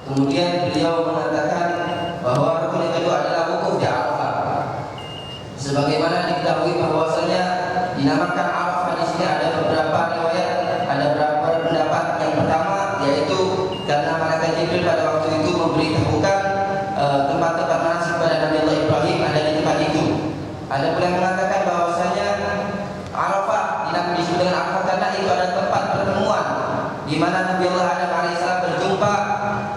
Kemudian beliau mengatakan bahwa rukun yang kedua adalah wukuf di Arafah. Sebagaimana diketahui bahwasanya dinamakan Arafah di sini ada beberapa riwayat, ada beberapa pendapat. Yang pertama yaitu karena malaikat Jibril pada waktu itu memberitahukan tempat-tempat manasik pada Nabi Allah Ibrahim ada di tempat itu. Ada pula yang mengatakan bahwasanya Arafah disebut dengan Arafah karena itu ada tempat pertemuan di mana Nabi Allah Adam alaihissalam berjumpa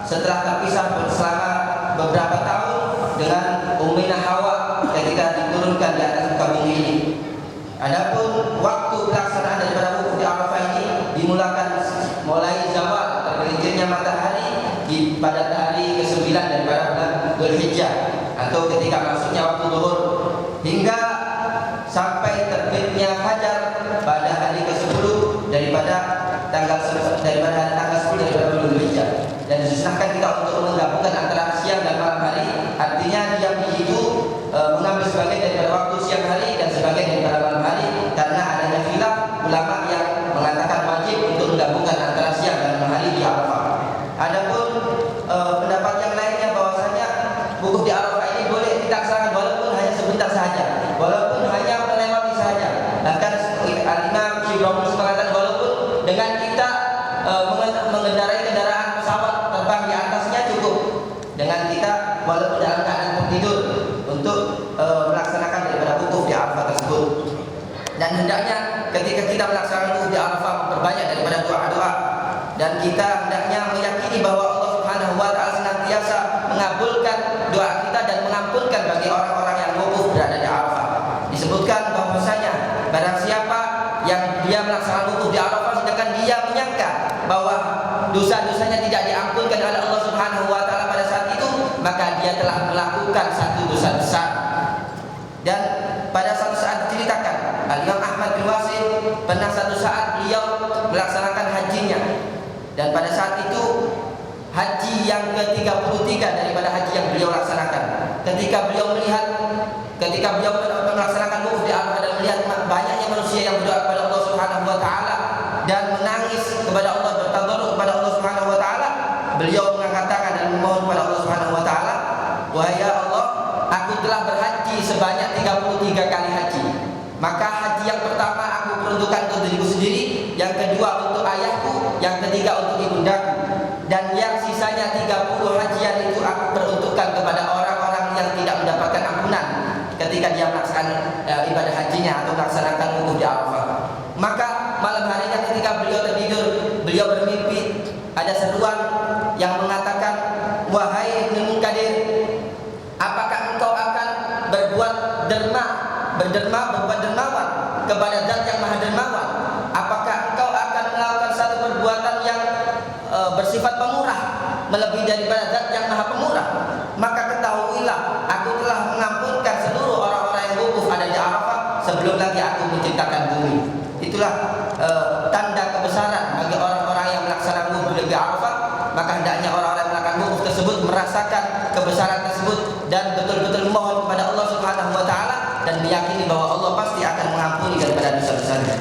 setelah terpisah selama beberapa tahun dengan Ummina Hawa ketika diturunkan di atas muka bumi ini. Adapun waktu pelaksanaan daripada wukuf di Arafah ini dimulakan mulai zawal tergelincirnya matahari pada hari ke-9 daripada bulan Dzulhijjah atau ketika masuknya waktu zuhur hingga sampai terbitnya fajar pada hari ke-10 daripada tanggal 10 daripada bulan Dzulhijjah. Dan disunahkan kita untuk menggabungkan antara siang dan malam hari. Artinya dia itu mengambil sebagian daripada waktu siang hari dan sebagian daripada malam hari, karena adanya khilaf ulama yang mengatakan wajib untuk menggabungkan antara siang dan malam hari di Arafah. Adapun pendapat yang lainnya bahwasanya wukuf di Arafah ini boleh dilaksanakan walaupun hanya sebentar saja, walaupun hanya melewati saja. Bahkan Al-Imam Syibromus mengatakan walaupun dengan kita mengendarai kendaraan pesawat terbang di atasnya cukup, dengan kita walaupun dalam keadaan tertidur untuk melaksanakan daripada wukuf di Arafah tersebut. Dan hendaknya ketika kita melaksanakan wukuf di Arafah memperbanyak daripada doa-doa, dan kita hendaknya meyakini bahwa Allah Subhanahu wa taala senantiasa mengabulkan doa kita dan mengampunkan bagi orang-orang yang wukuf berada di Arafah. Disebutkan bahwasanya barang siapa yang dia melaksanakan wukuf di Arafah sedangkan dia menyangka bahwa dosa-dosanya tidak diampunkan oleh Allah Subhanahu wa taala pada saat itu, maka dia telah melakukan satu dosa besar. Dan pada suatu saat diceritakan Al-Imam Ahmad bin Wasil pernah satu saat beliau melaksanakan hajinya, dan pada saat itu haji yang ke-33 daripada haji yang beliau laksanakan. Ketika beliau melaksanakan wukuf di Arafah dan melihat banyaknya manusia yang berdoa kepada Allah Subhanahu wa taala dan menangis kepada Allah, bertadarruk kepada Allah Subhanahu wa taala, beliau mengangkat tangan dan memohon kepada Allah Subhanahu wa taala, "Wahai ya Allah, aku telah berhaji sebanyak 33 kali haji. Maka haji yang pertama aku peruntukkan untuk diriku sendiri, yang kedua untuk ayahku, yang ketiga untuk ibundaku, dan yang sisanya 30 hajian itu aku peruntukkan kepada orang-orang yang tidak mendapatkan ampunan ketika dia melaksanakan ibadah hajinya atau melaksanakan wukuf di Arafah." Maka malam harinya ketika beliau tertidur, beliau bermimpi ada seruan yang mengatakan, "Wahai Ibnu Munkadir, apakah engkau akan berbuat dermawan kepada Zat yang Maha Dermawan? Apakah engkau akan melakukan satu perbuatan yang bersifat pemurah melebihi daripada Zat yang Maha Pemurah? Maka ketahuilah, aku telah mengampunkan seluruh orang-orang yang wukuf ada di Arafah sebelum lagi aku menciptakan bumi." Itulah tanda kebesaran bagi orang-orang yang melaksanakan wukuf di Arafah. Maka hendaknya orang-orang yang melakukan wukuf tersebut merasakan kebesaran tersebut dan betul-betul memohon kepada Allah Subhanahu wa taala dan meyakini bahwa Allah pasti akan mengampuni daripada dosa-dosanya.